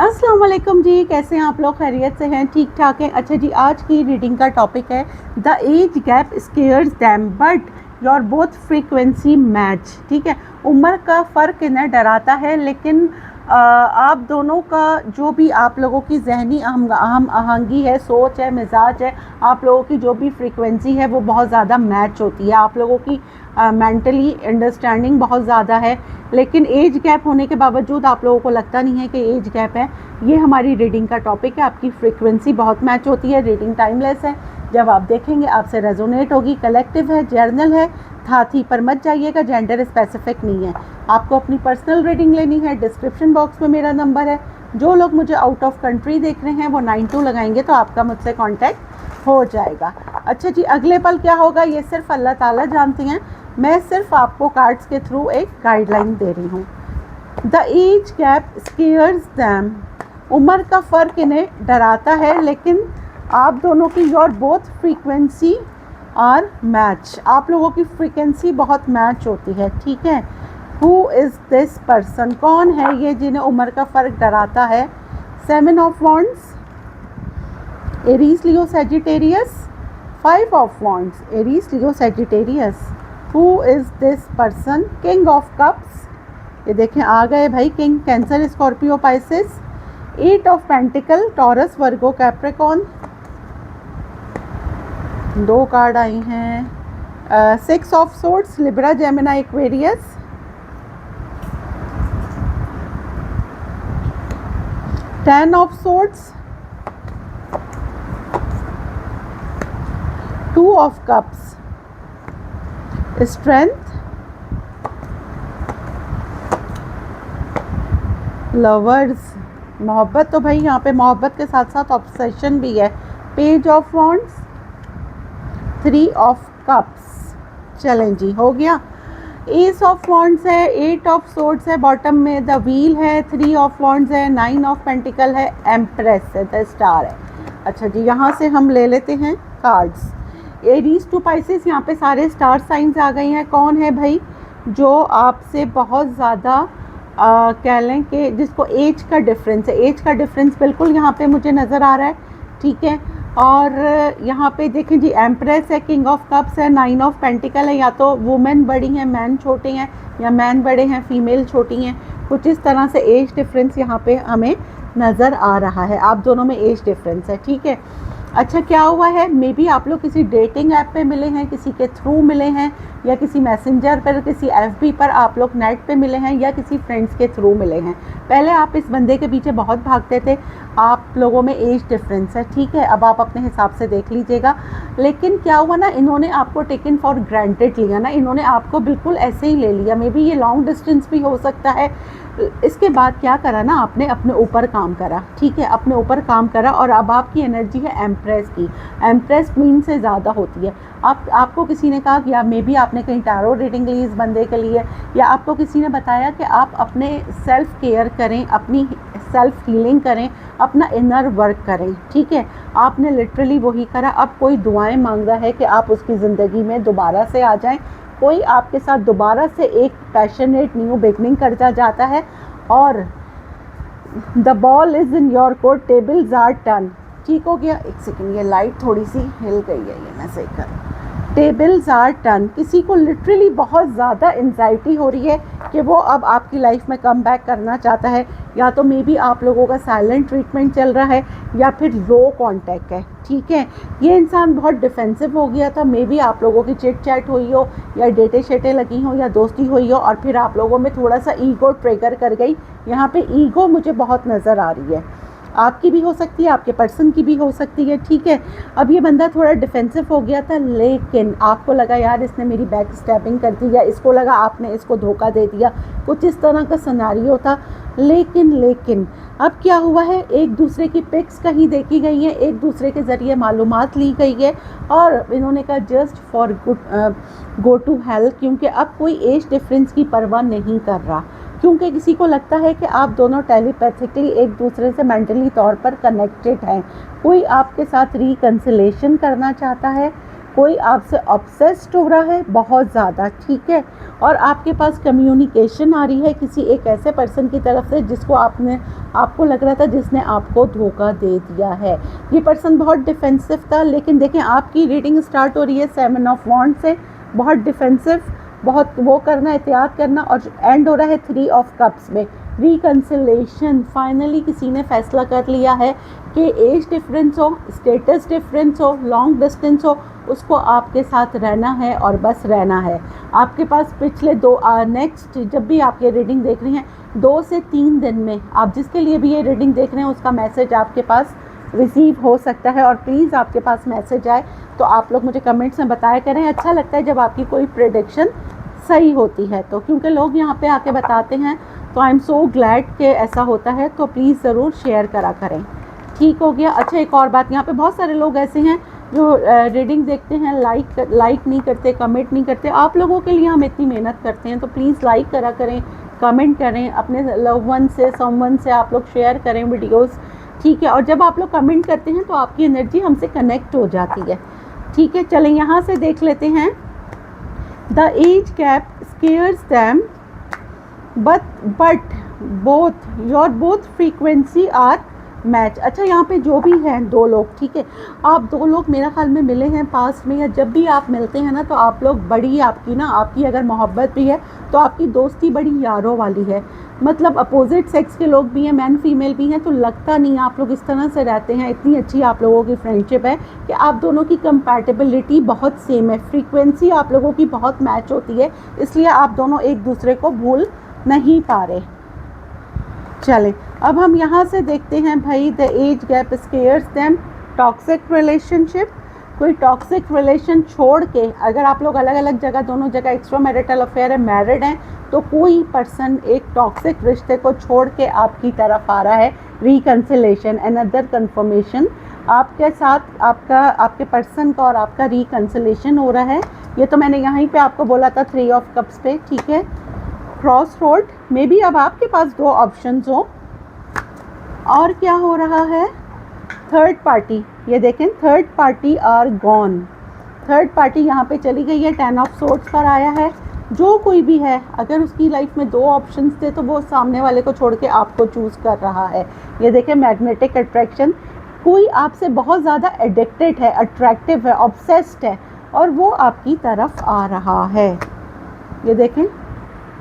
अस्सलाम वालेकुम जी, कैसे हैं आप लोग? खैरियत से हैं? ठीक ठाक हैं? अच्छा जी, आज की रीडिंग का टॉपिक है the age gap scares them but your both frequency match. ठीक है, उम्र का फ़र्क इन्हें डराता है, लेकिन आप दोनों का जो भी आप लोगों की जहनी अहम आहंगी है, सोच है, मिजाज है, आप लोगों की जो भी फ्रीक्वेंसी है वो बहुत ज़्यादा मैच होती है। आप लोगों की मेंटली अंडरस्टैंडिंग बहुत ज़्यादा है, लेकिन एज गैप होने के बावजूद आप लोगों को लगता नहीं है कि एज गैप है। ये हमारी रीडिंग का टॉपिक है। आपकी फ्रीक्वेंसी बहुत मैच होती है। रीडिंग टाइमलेस है, जब आप देखेंगे आपसे रेजोनेट होगी। कलेक्टिव है, जर्नल है, हाथी पर मत जाइएगा, जेंडर स्पेसिफिक नहीं है। आपको अपनी पर्सनल रीडिंग लेनी है, डिस्क्रिप्शन बॉक्स में मेरा नंबर है। जो लोग मुझे आउट ऑफ कंट्री देख रहे हैं वो 92 लगाएंगे तो आपका मुझसे कांटेक्ट हो जाएगा। अच्छा जी, अगले पल क्या होगा ये सिर्फ अल्लाह ताला जानती हैं। मैं सिर्फ आपको कार्ड्स के थ्रू एक गाइडलाइन दे रही हूँ। The age gap scares them, उम्र का फ़र्क इन्हें डराता है, लेकिन आप दोनों की your both frequency are match, आप लोगों की फ्रीक्वेंसी बहुत मैच होती है। ठीक है, हु इज़ दिस पर्सन, कौन है ये जिन्हें उम्र का फ़र्क डराता है? 7 of wands, Aries Leo Sagittarius. 5 of wands, Aries Leo Sagittarius. Who is this person? King of cups, ये देखें आ गए भाई king, cancer, Scorpio, Pisces. 8 of pentacle, taurus, Virgo, Capricorn, 2 card आई हैं। 6 of swords, Libra, Gemini, Aquarius. 10 of swords, 2 of cups, strength, lovers, मोहब्बत। तो भाई यहाँ पे मोहब्बत के साथ साथ ऑब्सेशन भी है। Page of wands, 3 of cups. चलें जी, हो गया। एस ऑफ वॉन्ड्स है, 8 ऑफ सोर्ड्स है, बॉटम में द व्हील है, 3 ऑफ वॉन्ड्स है, 9 ऑफ पेंटिकल है, एम्प्रेस है, द स्टार है। अच्छा जी, यहाँ से हम ले लेते हैं कार्ड्स। एरीज टू पाइसिस, यहाँ पे सारे स्टार साइंस आ गए हैं। कौन है भाई जो आपसे बहुत ज़्यादा कह लें कि जिसको एज का डिफरेंस है? एज का डिफरेंस बिल्कुल यहाँ पे मुझे नज़र आ रहा है। ठीक है, और यहाँ पे देखें जी, एम्प्रेस है, किंग ऑफ कप्स है, 9 ऑफ पेंटिकल है। या तो वुमेन बड़ी हैं, मैन छोटे हैं, या मैन बड़े हैं, फीमेल छोटी हैं। कुछ इस तरह से एज डिफरेंस यहाँ पे हमें नज़र आ रहा है। आप दोनों में एज डिफरेंस है। ठीक है, अच्छा क्या हुआ है? मे बी आप लोग किसी डेटिंग ऐप पे मिले हैं, किसी के थ्रू मिले हैं, या किसी मैसेंजर पर, किसी एफबी पर आप लोग नेट पे मिले हैं, या किसी फ्रेंड्स के थ्रू मिले हैं। पहले आप इस बंदे के पीछे बहुत भागते थे। आप लोगों में एज डिफरेंस है। ठीक है, अब आप अपने हिसाब से देख लीजिएगा। लेकिन क्या हुआ ना, इन्होंने आपको टेकन फॉर ग्रांटेड लिया ना, इन्होंने आपको बिल्कुल ऐसे ही ले लिया। मे बी ये लॉन्ग डिस्टेंस भी हो सकता है। इसके बाद क्या करा ना, आपने अपने ऊपर काम करा। ठीक है, अपने ऊपर काम करा, और अब आपकी एनर्जी है एम्प्रेस की। एम्प्रेस क्वीन से ज़्यादा होती है। आपको किसी ने कहा कि मे बी आपने कहीं टैरो रीडिंग ली इस बंदे के लिए, या आपको किसी ने बताया कि आप अपने सेल्फ केयर करें, अपनी सेल्फ हीलिंग करें, अपना इनर वर्क करें। ठीक है, आपने लिटरली वही करा। अब कोई दुआएं मांग रहा है कि आप उसकी ज़िंदगी में दोबारा से आ जाएं। कोई आपके साथ दोबारा से एक पैशनेट न्यू बिगनिंग करता जाता है। और the ball is in your court, tables are turn. ठीक हो गया, एक सेकेंड, ये लाइट थोड़ी सी हिल गई है, ये मैं सही कर। टेबल्स आर टर्न, किसी को लिटरली बहुत ज़्यादा एंजाइटी हो रही है कि वो अब आपकी लाइफ में कम बैक करना चाहता है। या तो मे बी आप लोगों का साइलेंट ट्रीटमेंट चल रहा है, या फिर लो कांटेक्ट है। ठीक है, ये इंसान बहुत डिफेंसिव हो गया था। मे बी आप लोगों की चिट चैट हुई हो, या डेटे शेटे लगी हो, या दोस्ती हुई हो, और फिर आप लोगों में थोड़ा सा ईगो ट्रिगर कर गई। यहाँ पे ईगो मुझे बहुत नज़र आ रही है। आपकी भी हो सकती है, आपके पर्सन की भी हो सकती है। ठीक है, अब ये बंदा थोड़ा डिफेंसिव हो गया था, लेकिन आपको लगा यार इसने मेरी बैक स्टैपिंग कर दी, या इसको लगा आपने इसको धोखा दे दिया, कुछ इस तरह का सिनेरियो था। लेकिन अब क्या हुआ है, एक दूसरे की पिक्स कहीं देखी गई है, एक दूसरे के ज़रिए मालूमात ली गई है, और इन्होंने कहा just for go to help, क्योंकि अब कोई एज डिफरेंस की परवाह नहीं कर रहा। क्योंकि किसी को लगता है कि आप दोनों टेलीपैथिकली एक दूसरे से मेंटली तौर पर कनेक्टेड हैं। कोई आपके साथ रिकन्सिलेशन करना चाहता है, कोई आपसे ऑब्सेस्ड हो रहा है बहुत ज़्यादा, ठीक है, और आपके पास कम्युनिकेशन आ रही है किसी एक ऐसे पर्सन की तरफ से जिसको आपको लग रहा था जिसने आपको धोखा दे दिया है। ये पर्सन बहुत डिफेंसिव था, लेकिन देखें आपकी रीडिंग स्टार्ट हो रही है 7 ऑफ वॉन्ड से, बहुत डिफेंसिव, बहुत वो करना, एहतियात करना, और एंड हो रहा है 3 ऑफ कप्स में, रिकन्सिलेशन। फाइनली किसी ने फैसला कर लिया है कि एज डिफरेंस हो, स्टेटस डिफरेंस हो, लॉन्ग डिस्टेंस हो, उसको आपके साथ रहना है और बस रहना है। आपके पास पिछले नेक्स्ट जब भी आप ये रीडिंग देख रही हैं 2 से 3 दिन में आप जिसके लिए भी ये रीडिंग देख रहे हैं उसका मैसेज आपके पास रिसीव हो सकता है। और प्लीज़ आपके पास मैसेज आए तो आप लोग मुझे कमेंट्स में बताया करें। अच्छा लगता है जब आपकी कोई प्रेडिक्शन सही होती है तो, क्योंकि लोग यहाँ पे आके बताते हैं, तो आई एम सो ग्लैड कि ऐसा होता है। तो प्लीज़ ज़रूर शेयर करा करें, ठीक हो गया। अच्छा, एक और बात, यहाँ पे बहुत सारे लोग ऐसे हैं जो रीडिंग देखते हैं, लाइक नहीं करते, कमेंट नहीं करते। आप लोगों के लिए हम इतनी मेहनत करते हैं, तो प्लीज़ लाइक करा करें, कमेंट करें, अपने लव वन से, समवन से आप लोग शेयर करें वीडियोस, ठीक है। और जब आप लोग कमेंट करते हैं तो आपकी एनर्जी हमसे कनेक्ट हो जाती है, ठीक है। चलें यहाँ से देख लेते हैं। The age gap scares them but both frequency are match. अच्छा, यहाँ पे जो भी हैं 2 लोग, ठीक है, आप 2 लोग मेरा ख्याल में मिले हैं पास में, या जब भी आप मिलते हैं ना तो आप लोग बड़ी आपकी अगर मोहब्बत भी है तो आपकी दोस्ती बड़ी यारों वाली है। मतलब अपोजिट सेक्स के लोग भी हैं, मैन फीमेल भी हैं, तो लगता नहीं आप लोग इस तरह से रहते हैं। इतनी अच्छी आप लोगों की फ्रेंडशिप है कि आप दोनों की कंपैटिबिलिटी बहुत सेम है, फ्रीक्वेंसी आप लोगों की बहुत मैच होती है, इसलिए आप दोनों एक दूसरे को भूल नहीं पा रहे। चलें, अब हम यहाँ से देखते हैं भाई, the age gap scares them, toxic relationship. कोई टॉक्सिक रिलेशन छोड़ के, अगर आप लोग अलग अलग जगह, दोनों जगह एक्स्ट्रा मैरिटल अफेयर है, मैरिड हैं, तो कोई पर्सन एक टॉक्सिक रिश्ते को छोड़ के आपकी तरफ आ रहा है। रिकन्सिलेशन, अनदर कन्फर्मेशन, आपके साथ आपके पर्सन का और आपका रिकन्सिलेशन हो रहा है। ये तो मैंने यहीं पे आपको बोला था 3 ऑफ कप्स पे, ठीक है। क्रॉस रोड में भी अब आपके पास 2 ऑप्शंस हो। और क्या हो रहा है, थर्ड पार्टी, ये देखें, third party are gone, third party यहाँ पे चली गई है। 10 ऑफ सोर्ड्स पर आया है। जो कोई भी है, अगर उसकी लाइफ में 2 ऑप्शंस थे तो वो सामने वाले को छोड़ के आपको चूज़ कर रहा है। ये देखें, मैग्नेटिक अट्रैक्शन, कोई आपसे बहुत ज़्यादा एडिक्टेड है, अट्रैक्टिव है, ऑब्सेस्ड है, और वो आपकी तरफ आ रहा है। ये देखें,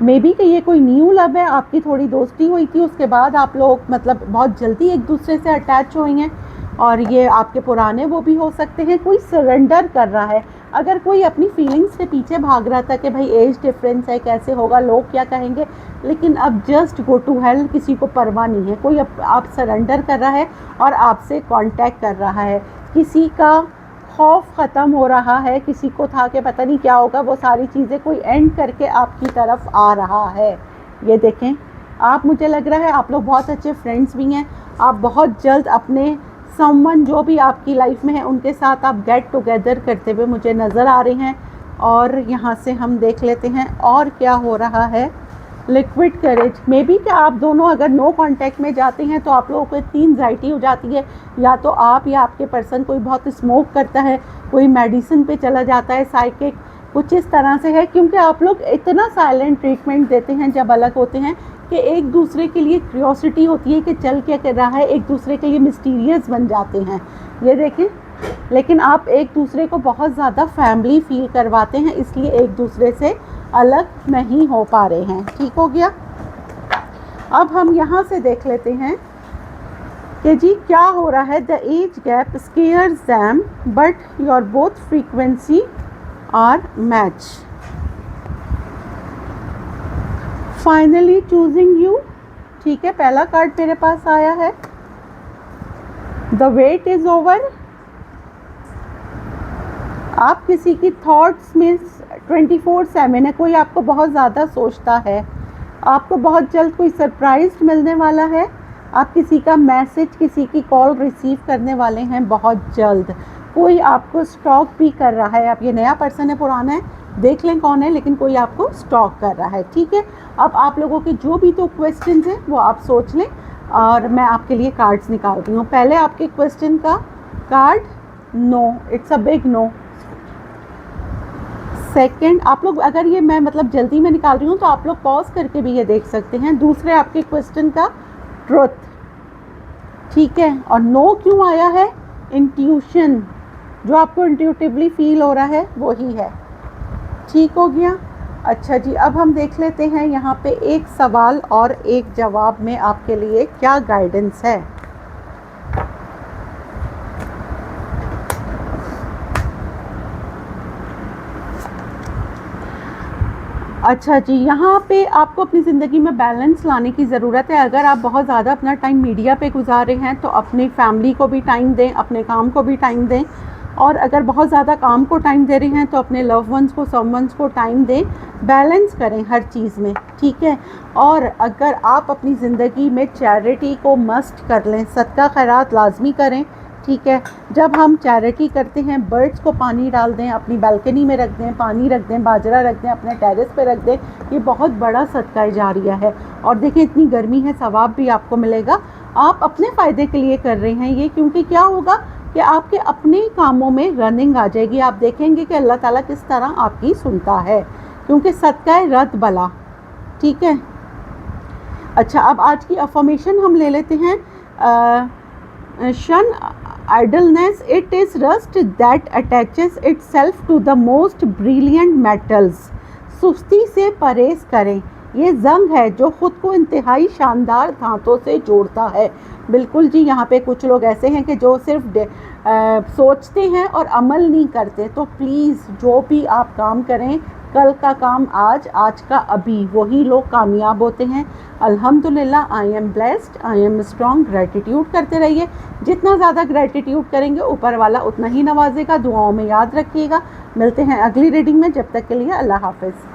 मे बी कि ये कोई न्यू लव है, आपकी थोड़ी दोस्ती हुई थी, उसके बाद आप लोग मतलब बहुत जल्दी एक दूसरे से अटैच हुए हैं, और ये आपके पुराने वो भी हो सकते हैं। कोई सरेंडर कर रहा है। अगर कोई अपनी फीलिंग्स से पीछे भाग रहा था कि भाई एज डिफरेंस है, कैसे होगा, लोग क्या कहेंगे, लेकिन अब जस्ट गो टू हेल, किसी को परवाह नहीं है। कोई आप सरेंडर कर रहा है और आपसे कांटेक्ट कर रहा है। किसी का खौफ ख़त्म हो रहा है, किसी को था कि पता नहीं क्या होगा, वो सारी चीज़ें कोई एंड करके आपकी तरफ आ रहा है। ये देखें, आप, मुझे लग रहा है आप लोग बहुत अच्छे फ्रेंड्स भी हैं। आप बहुत जल्द अपने समवन जो भी आपकी लाइफ में है उनके साथ आप गेट टुगेदर करते हुए मुझे नज़र आ रहे हैं। और यहाँ से हम देख लेते हैं और क्या हो रहा है। लिक्विड करेज, मे बी कि आप दोनों अगर नो कांटेक्ट में जाते हैं तो आप लोगों को इतनी एंजाइटी हो जाती है, या तो आप या आपके पर्सन, कोई बहुत स्मोक करता है, कोई मेडिसिन पे चला जाता है, साइकिक, कुछ इस तरह से है। क्योंकि आप लोग इतना साइलेंट ट्रीटमेंट देते हैं जब अलग होते हैं कि एक दूसरे के लिए क्यूरियोसिटी होती है कि चल क्या कर रहा है, एक दूसरे के लिए मिस्टीरियस बन जाते हैं। ये देखें, लेकिन आप एक दूसरे को बहुत ज़्यादा फैमिली फील करवाते हैं, इसलिए एक दूसरे से अलग नहीं हो पा रहे हैं। ठीक हो गया। अब हम यहाँ से देख लेते हैं कि जी क्या हो रहा है। The age gap scares them but your both frequency are match, finally choosing you. ठीक है, पहला कार्ड मेरे पास आया है, द वेट इज ओवर। आप किसी की थॉट्स में 24/7 है, कोई आपको बहुत ज़्यादा सोचता है, आपको बहुत जल्द कोई सरप्राइज मिलने वाला है, आप किसी का मैसेज, किसी की कॉल रिसीव करने वाले हैं बहुत जल्द। कोई आपको स्टॉक भी कर रहा है, आप, ये नया पर्सन है, पुराना है, देख लें कौन है, लेकिन कोई आपको स्टॉक कर रहा है। ठीक है, अब आप लोगों के जो भी तो क्वेश्चंस हैं वो आप सोच लें और मैं आपके लिए कार्ड्स निकालती हूँ। पहले आपके क्वेश्चन का card, no, it's a big no, second, आप लोग अगर ये मैं मतलब जल्दी में निकाल रही हूँ तो आप लोग पॉज करके भी ये देख सकते हैं। दूसरे आपके क्वेश्चन का ट्रुथ, ठीक है। और नो क्यों आया है? इंट्यूशन, जो आपको इंट्यूटिवली फील हो रहा है वही है, ठीक हो गया। अच्छा जी, अब हम देख लेते हैं यहाँ पे एक सवाल और एक जवाब में आपके लिए क्या गाइडेंस है। अच्छा जी, यहाँ पे आपको अपनी ज़िंदगी में बैलेंस लाने की ज़रूरत है। अगर आप बहुत ज़्यादा अपना टाइम मीडिया पे गुजार रहे हैं तो अपनी फैमिली को भी टाइम दें, अपने काम को भी टाइम दें। और अगर बहुत ज़्यादा काम को टाइम दे रहे हैं तो अपने लव वंस को, सम वंस को टाइम दें। बैलेंस करें हर चीज़ में, ठीक है। और अगर आप अपनी ज़िंदगी में चैरिटी को मस्ट कर लें, सदका खैरात लाजमी करें, ठीक है। जब हम चैरिटी करते हैं, बर्ड्स को पानी डाल दें, अपनी बालकनी में रख दें, पानी रख दें, बाजरा रख दें, अपने टेरेस पे रख दें, ये बहुत बड़ा सदका जारिया है। और देखें इतनी गर्मी है, सवाब भी आपको मिलेगा। आप अपने फ़ायदे के लिए कर रहे हैं ये, क्योंकि क्या होगा कि आपके अपने कामों में रनिंग आ जाएगी। आप देखेंगे कि अल्लाह ताला किस तरह आपकी सुनता है, क्योंकि सदका रद बला, ठीक है। अच्छा, अब आज की अफर्मेशन हम ले लेते हैं। शन idleness, it is rust that attaches itself to the most brilliant metals। सुस्ती से परहेज करें, ये जंग है जो ख़ुद को इंतहाई शानदार धातों से जोड़ता है। बिल्कुल जी, यहाँ पे कुछ लोग ऐसे हैं कि जो सिर्फ सोचते हैं और अमल नहीं करते। तो प्लीज़ जो भी आप काम करें, कल का काम आज, आज का अभी, वही लोग कामयाब होते हैं। अल्हम्दुलिल्लाह, I am blessed, I am strong. Gratitude करते रहिए, जितना ज़्यादा ग्रेटिट्यूड करेंगे ऊपर वाला उतना ही नवाजेगा। दुआओं में याद रखिएगा। मिलते हैं अगली रीडिंग में, जब तक के लिए अल्लाह हाफ़िज़।